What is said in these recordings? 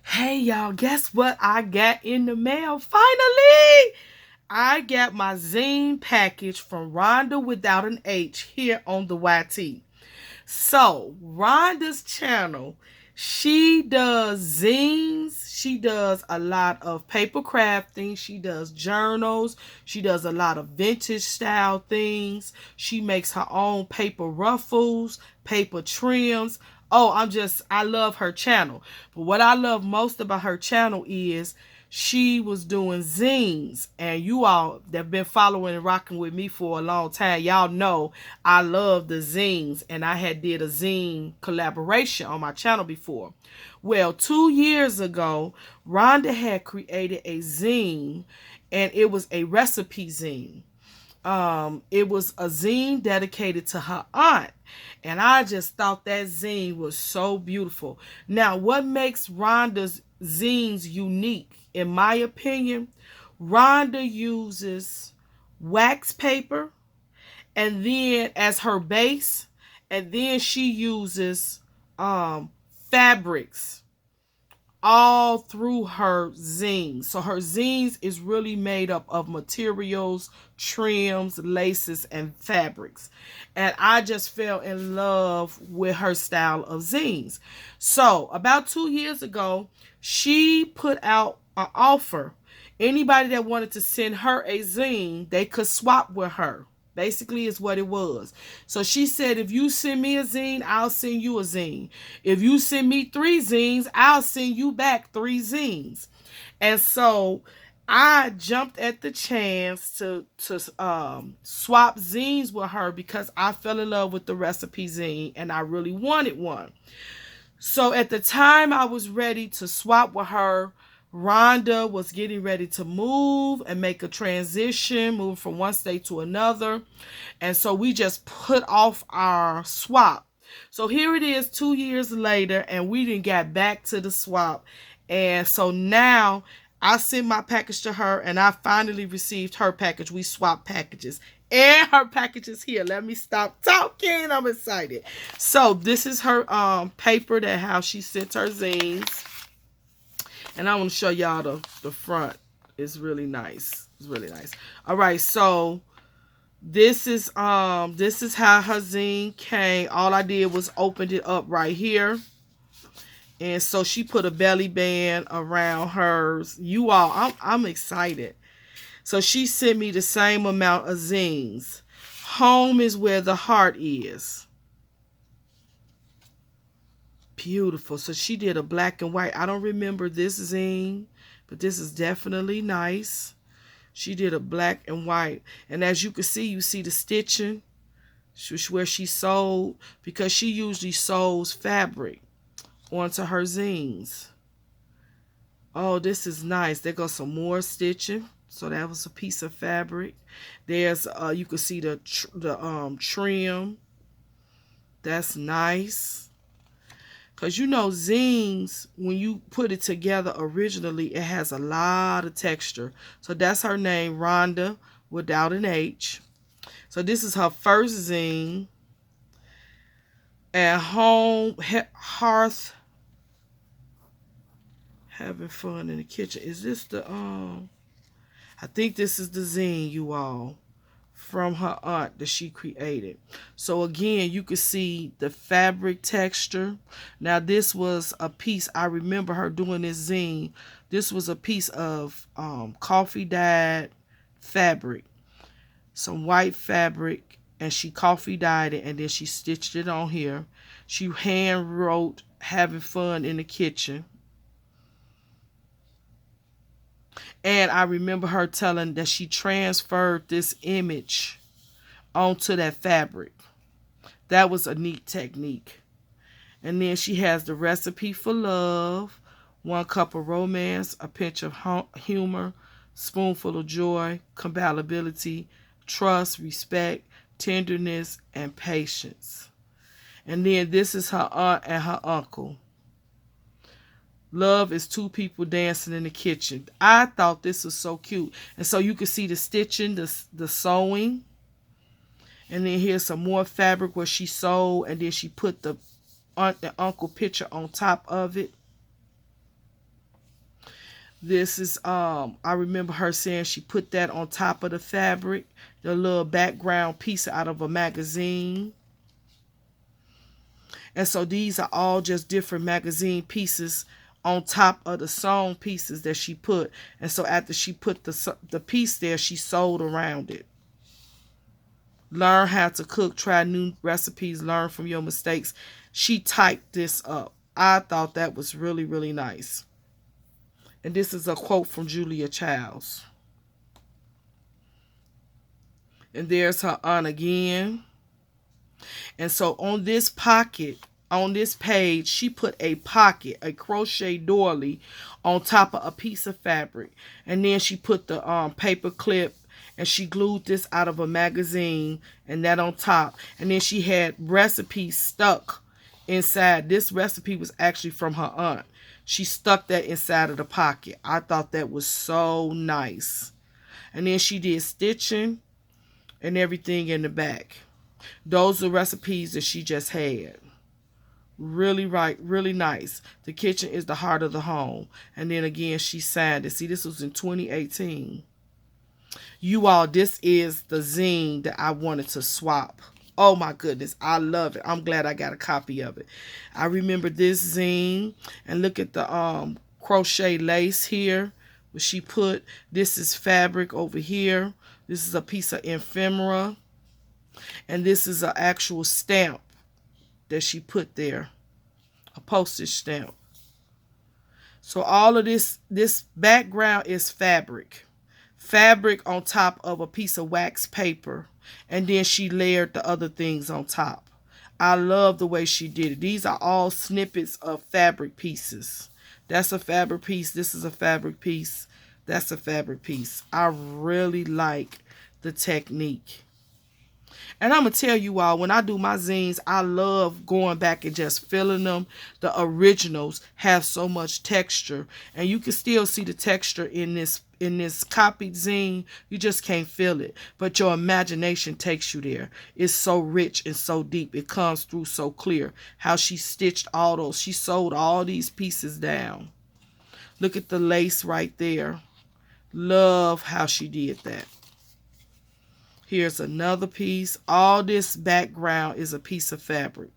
Hey y'all, guess what I got in the mail? Finally! I got my zine package from Rhonda without an H here on the YT. So, Rhonda's channel, she does zines, she does a lot of paper crafting, she does journals, she does a lot of vintage style things. She makes her own paper ruffles, paper trims. Oh, I love her channel. But what I love most about her channel is she was doing zines, and you all that have been following and rocking with me for a long time, y'all know I love the zines, and I had did a zine collaboration on my channel before. Well, 2 years ago, Rhonda had created a zine, and it was a recipe zine. It was a zine dedicated to her aunt, and I just thought that zine was so beautiful. Now, what makes Rhonda's zines unique, in my opinion, Rhonda uses wax paper and then as her base, and then she uses fabrics all through her zines. So her zines is really made up of materials, trims, laces, and fabrics. And I just fell in love with her style of zines. So about 2 years ago, she put out an offer. Anybody that wanted to send her a zine, they could swap with her. Basically, is what it was. So she said, if you send me a zine, I'll send you a zine. If you send me 3 zines, I'll send you back 3 zines. And so I jumped at the chance to swap zines with her because I fell in love with the recipe zine and I really wanted one. So at the time I was ready to swap with her, Rhonda was getting ready to move and make a transition, move from one state to another. And so we just put off our swap. So here it is 2 years later, and we didn't get back to the swap. And so now I sent my package to her, and I finally received her package. We swapped packages. And her package is here. Let me stop talking. I'm excited. So this is her paper that how she sent her zines. And I want to show y'all the front. It's really nice. It's really nice. All right, so this is how her zine came. All I did was opened it up right here. And so she put a belly band around hers. You all, I'm excited. So she sent me the same amount of zines. Home is where the heart is. Beautiful. So she did a black and white. I don't remember this zine, but this is definitely nice. She did a black and white. And as you can see, you see the stitching where she sewed, because she usually sews fabric onto her zines. Oh, this is nice. There goes some more stitching. So that was a piece of fabric. There's you can see the trim. That's nice. Because you know zines, when you put it together originally, it has a lot of texture. So that's her name, Rhonda, without an H. So this is her first zine. At home, hearth, having fun in the kitchen. Is this the, I think this is the zine, you all, from her aunt that she created. So again, you can see the fabric texture. Now this was a piece, I remember her doing this zine. This was a piece of coffee dyed fabric, some white fabric, and she coffee dyed it, and then she stitched it on here. She hand wrote having fun in the kitchen. And I remember her telling that she transferred this image onto that fabric. That was a neat technique. And then she has the recipe for love, 1 cup of romance, a pinch of humor, spoonful of joy, compatibility, trust, respect, tenderness, and patience. And then this is her aunt and her uncle. Love is 2 people dancing in the kitchen. I thought this was so cute. And so you can see the stitching, the sewing. And then here's some more fabric where she sewed, and then she put the aunt and uncle picture on top of it. This is I remember her saying she put that on top of the fabric, the little background piece out of a magazine. And so these are all just different magazine pieces on top of the sewn pieces that she put. And so after she put the piece there, she sewed around it. Learn how to cook, try new recipes, learn from your mistakes. She typed this up. I thought that was really, really nice. And this is a quote from Julia Childs. And there's her aunt again. And so on this pocket, on this page, she put a pocket, a crochet doily on top of a piece of fabric. And then she put the paper clip, and she glued this out of a magazine and that on top. And then she had recipes stuck inside. This recipe was actually from her aunt. She stuck that inside of the pocket. I thought that was so nice. And then she did stitching and everything in the back. Those are recipes that she just had. Really nice. The kitchen is the heart of the home. And then again, she signed it. See, this was in 2018. You all, this is the zine that I wanted to swap. Oh my goodness, I love it. I'm glad I got a copy of it. I remember this zine, and look at the crochet lace here, where she put, this is fabric over here. This is a piece of ephemera, and this is an actual stamp that she put there, a postage stamp. So all of this background is fabric on top of a piece of wax paper, and then she layered the other things on top. I love the way she did it. These are all snippets of fabric pieces. That's a fabric piece. This is a fabric piece. That's a fabric piece. I really like the technique. And I'm going to tell you all, when I do my zines, I love going back and just filling them. The originals have so much texture. And you can still see the texture in this copied zine. You just can't feel it. But your imagination takes you there. It's so rich and so deep. It comes through so clear. How she stitched all those. She sewed all these pieces down. Look at the lace right there. Love how she did that. Here's another piece. All this background is a piece of fabric.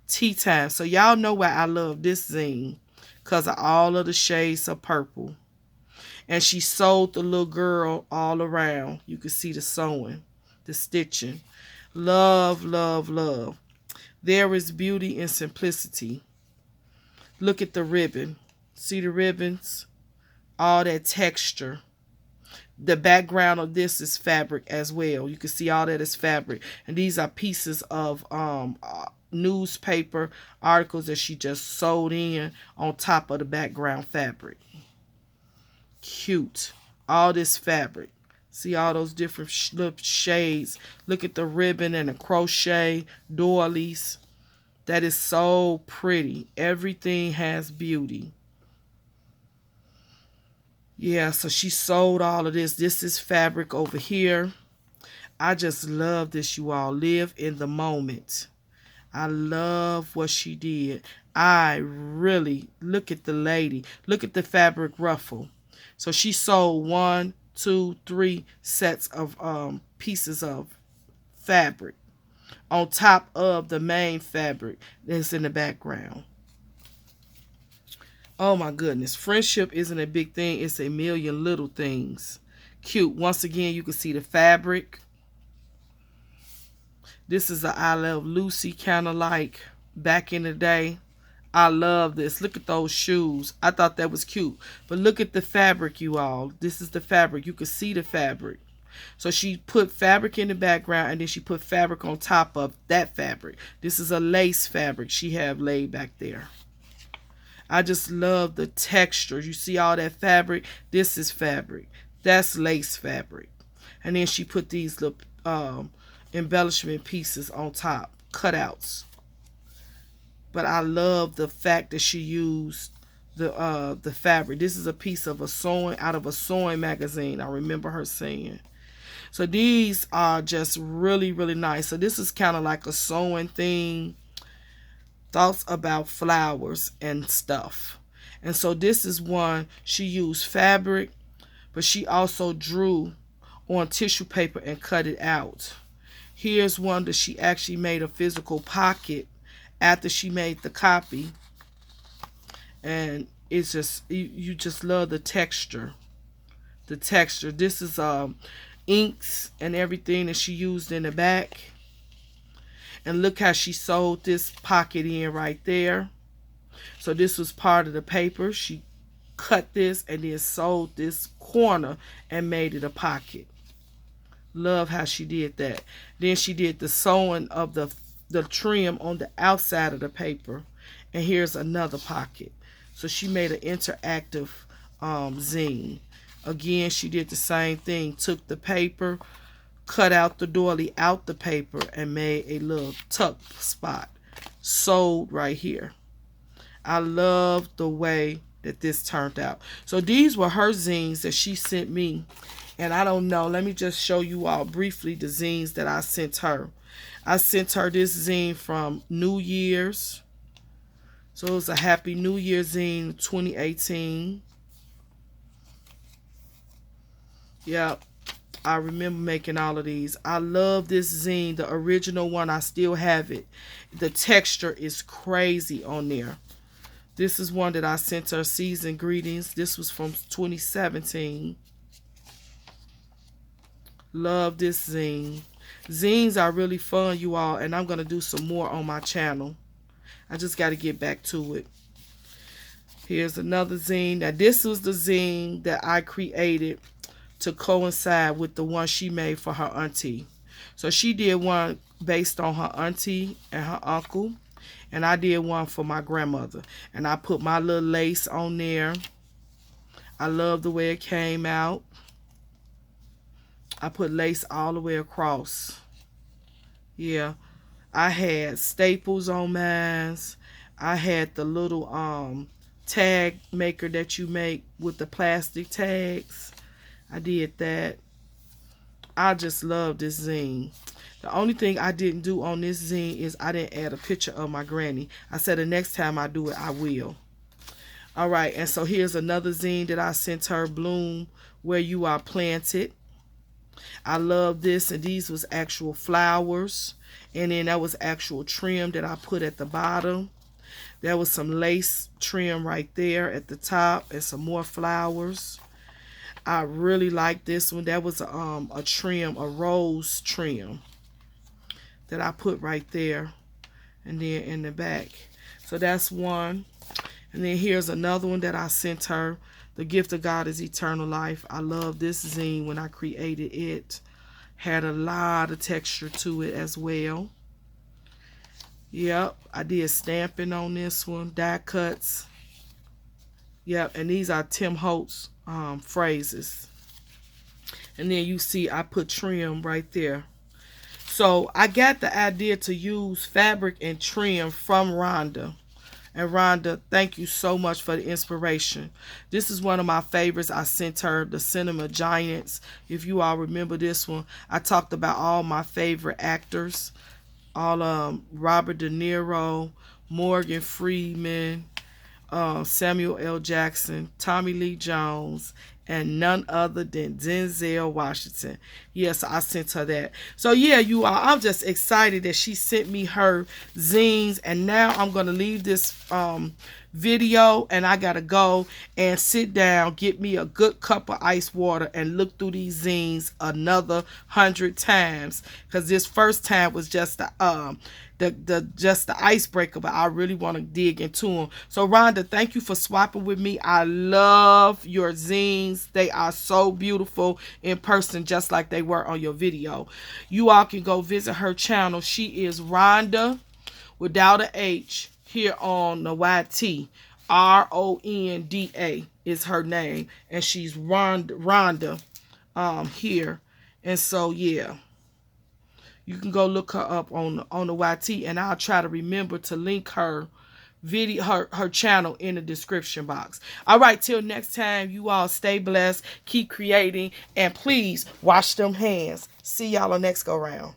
Tea time. So y'all know why I love this zine. Because of all of the shades of purple. And she sewed the little girl all around. You can see the sewing. The stitching. Love, love, love. There is beauty in simplicity. Look at the ribbon. See the ribbons? All that texture. The background of this is fabric as well. You can see all that is fabric. And these are pieces of newspaper articles that she just sewed in on top of the background fabric. Cute. All this fabric. See all those different shades. Look at the ribbon and the crochet doilies. That is so pretty. Everything has beauty. Yeah, so she sewed all of this. This is fabric over here. I just love this, you all. Live in the moment. I love what she did. I really, look at the lady. Look at the fabric ruffle. So she sewed 1, 2, 3 sets of pieces of fabric on top of the main fabric that's in the background. Oh my goodness. Friendship isn't a big thing. It's a million little things. Cute. Once again, you can see the fabric. This is a I Love Lucy kind of like back in the day. I love this. Look at those shoes. I thought that was cute. But look at the fabric, you all. This is the fabric. You can see the fabric. So she put fabric in the background, and then she put fabric on top of that fabric. This is a lace fabric she have laid back there. I just love the texture. You see all that fabric? This is fabric. That's lace fabric. And then she put these little embellishment pieces on top, cutouts. But I love the fact that she used the fabric. This is a piece of out of a sewing magazine. I remember her saying. So these are just really, really nice. So this is kind of like a sewing thing. Thoughts about flowers and stuff. And so this is one she used fabric, but she also drew on tissue paper and cut it out. Here's one that she actually made a physical pocket after she made the copy. And it's just, you just love the texture. The texture. This is inks and everything that she used in the back. And look how she sewed this pocket in right there. So this was part of the paper. She cut this and then sewed this corner and made it a pocket. Love how she did that. Then she did the sewing of the trim on the outside of the paper. And here's another pocket. So she made an interactive zine. Again, she did the same thing. Took the paper, cut out the doily out the paper, and made a little tuck spot. Sewed right here. I love the way that this turned out. So these were her zines that she sent me. And I don't know. Let me just show you all briefly the zines that I sent her. I sent her this zine from New Year's. So it was a Happy New Year zine 2018. Yep. I remember making all of these. I love this zine. The original one, I still have it. The texture is crazy on there. This is one that I sent her, Season Greetings. This was from 2017. Love this zine. Zines are really fun, you all, and I'm going to do some more on my channel. I just got to get back to it. Here's another zine. Now, this was the zine that I created to coincide with the one she made for her auntie. So she did one based on her auntie and her uncle. And I did one for my grandmother. And I put my little lace on there. I love the way it came out. I put lace all the way across. Yeah. I had staples on mine. I had the little tag maker that you make with the plastic tags. I did that. I just love this zine. The only thing I didn't do on this zine is I didn't add a picture of my granny. I said the next time I do it, I will. All right, and so here's another zine that I sent her, Bloom Where You Are Planted. I love this, and these was actual flowers. And then that was actual trim that I put at the bottom. There was some lace trim right there at the top and some more flowers. I really like this one. That was a trim, a rose trim that I put right there and then in the back. So that's one. And then here's another one that I sent her. The Gift of God is Eternal Life. I love this zine when I created it. Had a lot of texture to it as well. Yep, I did stamping on this one, die cuts. Yep, and these are Tim Holtz phrases. And then you see I put trim right there. So I got the idea to use fabric and trim from Rhonda. And Rhonda, thank you so much for the inspiration. This is one of my favorites. I sent her the Cinema Giants. If you all remember this one, I talked about all my favorite actors. All Robert De Niro, Morgan Freeman, Samuel L. Jackson, Tommy Lee Jones, and none other than Denzel Washington. Yes, I sent her that. So yeah, you all, I'm just excited that she sent me her zines. And now I'm going to leave this video, and I got to go and sit down, get me a good cup of ice water, and look through these zines another 100 times. Because this first time was just the icebreaker, but I really want to dig into them. So Rhonda, thank you for swapping with me. I love your zines. They are so beautiful in person, just like they were on your video. You all can go visit her channel. She is Rhonda without a H here on the YT. Ronda is her name, and she's Rhonda here. And so yeah, you can go look her up on the YT, and I'll try to remember to link her video, her channel in the description box. All right, till next time, you all stay blessed, keep creating, and please wash them hands. See y'all on next go round.